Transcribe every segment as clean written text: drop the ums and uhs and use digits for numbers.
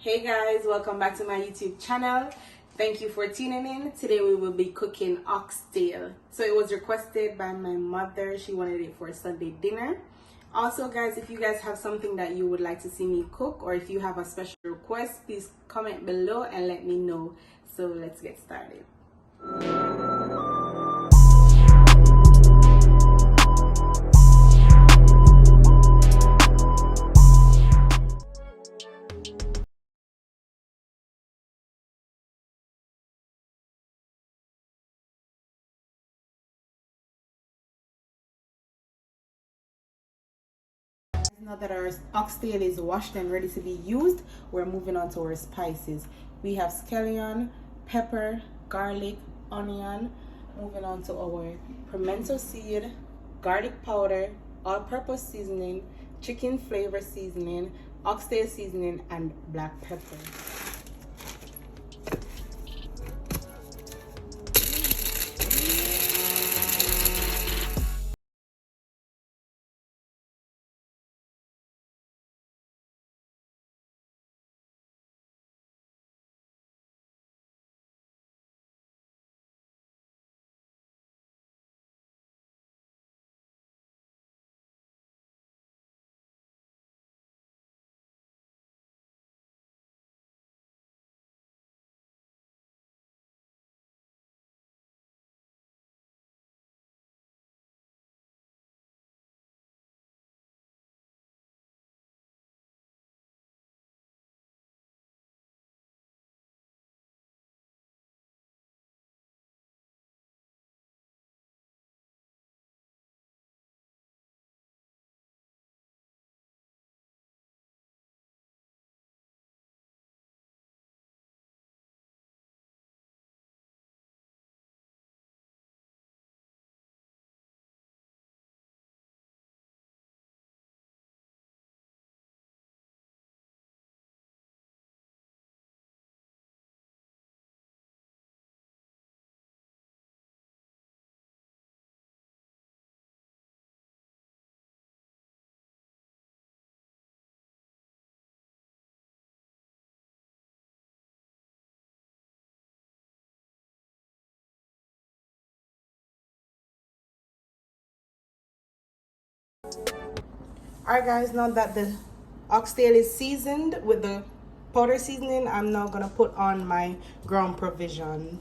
Hey guys, welcome back to my YouTube channel. Thank you for tuning in. Today we will be cooking oxtail. So it was requested by my mother. She wanted it for Sunday dinner. Also guys, if you guys have something that you would like to see me cook, or if you have a special request, please comment below and let me know. So let's get started. Now that our oxtail is washed and ready to be used, we're moving on to our spices. We have scallion, pepper, garlic, onion. Moving on to our pimento seed, garlic powder, all-purpose seasoning, chicken flavor seasoning, oxtail seasoning, and black pepper. Alright guys, now that the oxtail is seasoned with the powder seasoning, I'm now gonna put on my ground provision.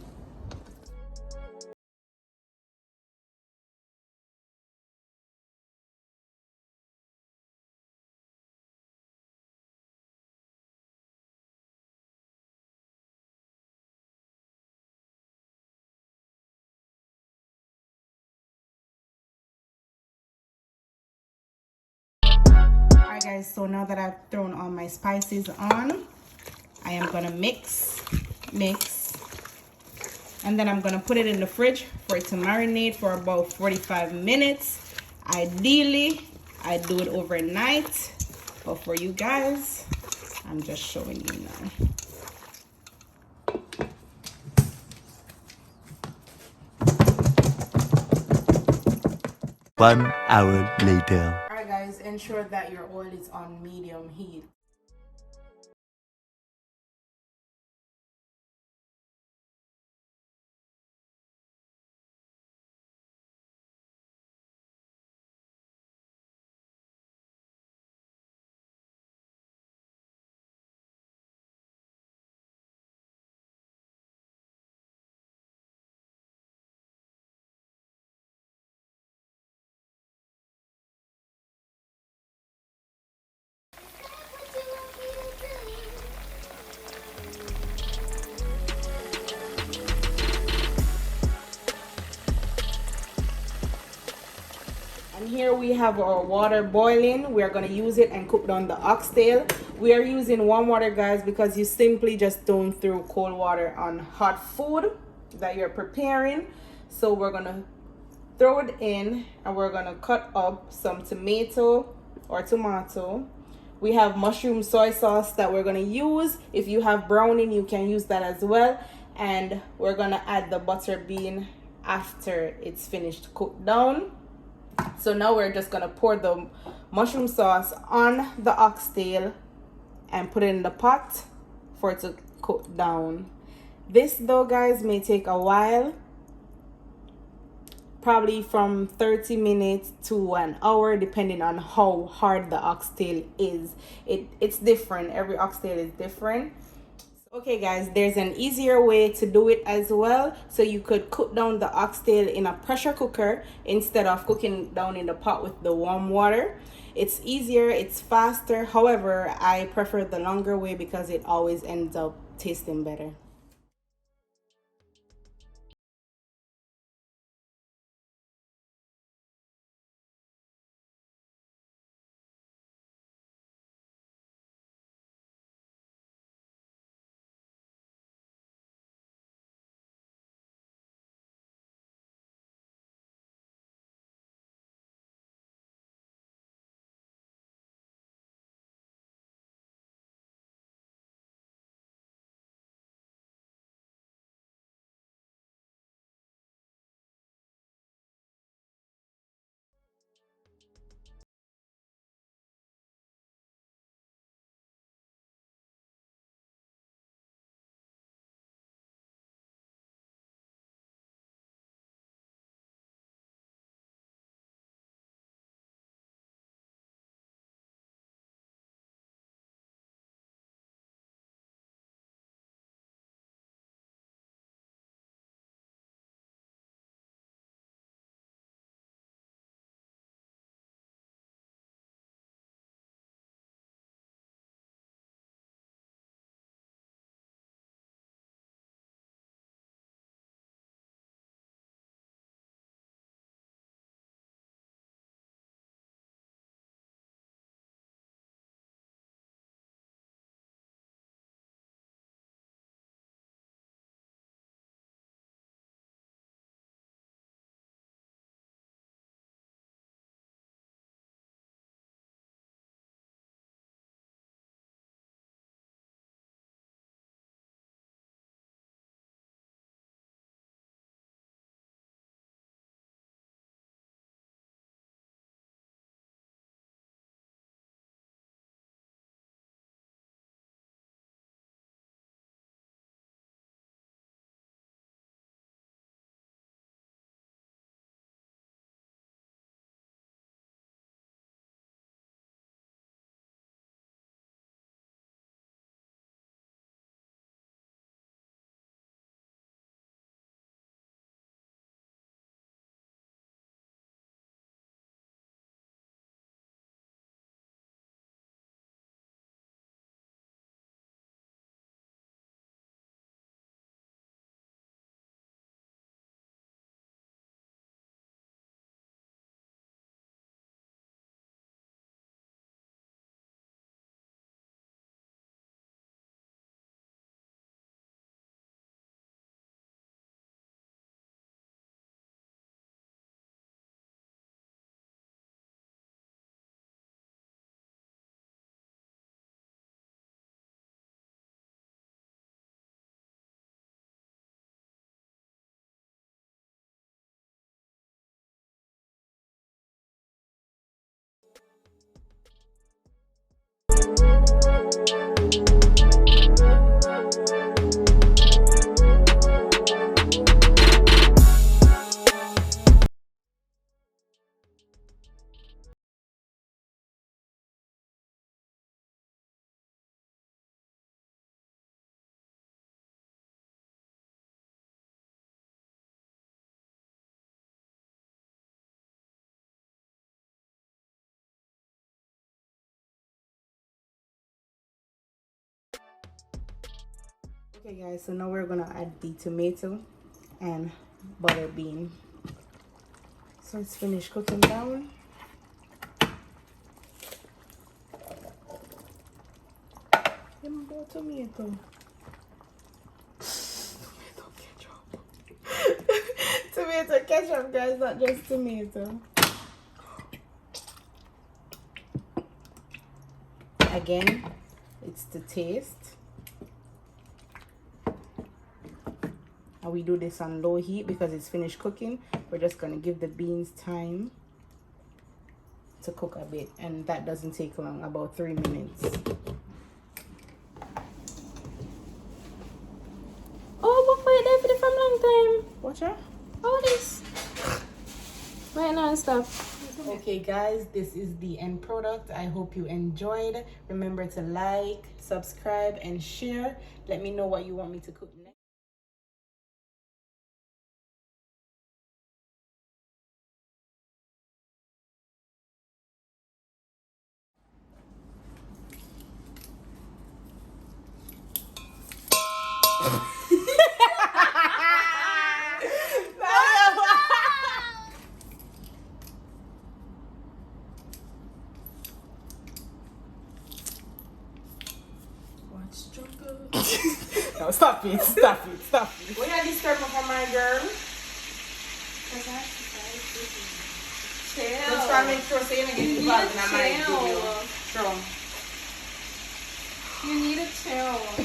Alright guys, so now that I've thrown all my spices on, I am gonna mix, and then I'm gonna put it in the fridge for it to marinate for about 45 minutes. Ideally, I do it overnight, but for you guys, I'm just showing you now. 1 hour later. Alright guys, ensure that your oil is on medium heat. And here we have our water boiling. We are going to use it and cook down the oxtail. We are using warm water guys because you simply just don't throw cold water on hot food that you're preparing. So we're going to throw it in and we're going to cut up some tomato. We have mushroom soy sauce that we're going to use. If you have browning, you can use that as well. And we're going to add the butter bean after it's finished cooked down. So now we're just gonna pour the mushroom sauce on the oxtail and put it in the pot for it to cook down. This though, guys, may take a while, probably from 30 minutes to an hour, depending on how hard the oxtail is. It's different. Every oxtail is different. Okay guys, there's an easier way to do it as well. So you could cook down the oxtail in a pressure cooker instead of cooking down in the pot with the warm water. It's easier, it's faster. However, I prefer the longer way because it always ends up tasting better. Okay guys, so now we're gonna add the tomato and butter bean. So it's finished cooking down. Tomato. Tomato ketchup. Tomato ketchup, guys, not just tomato. Again, it's the taste. And we do this on low heat because it's finished cooking. We're just gonna give the beans time to cook a bit, and that doesn't take long, about 3 minutes. Watch her. Oh, this. Right now and stuff. Okay guys, this is the end product. I hope you enjoyed. Remember to like, subscribe, and share. Let me know what you want me to cook next. No, stop it, stop it, stop it. When you disturb me for my girl? Chill. Let's try to make sure so you don't get involved in my video. True. You need to chill.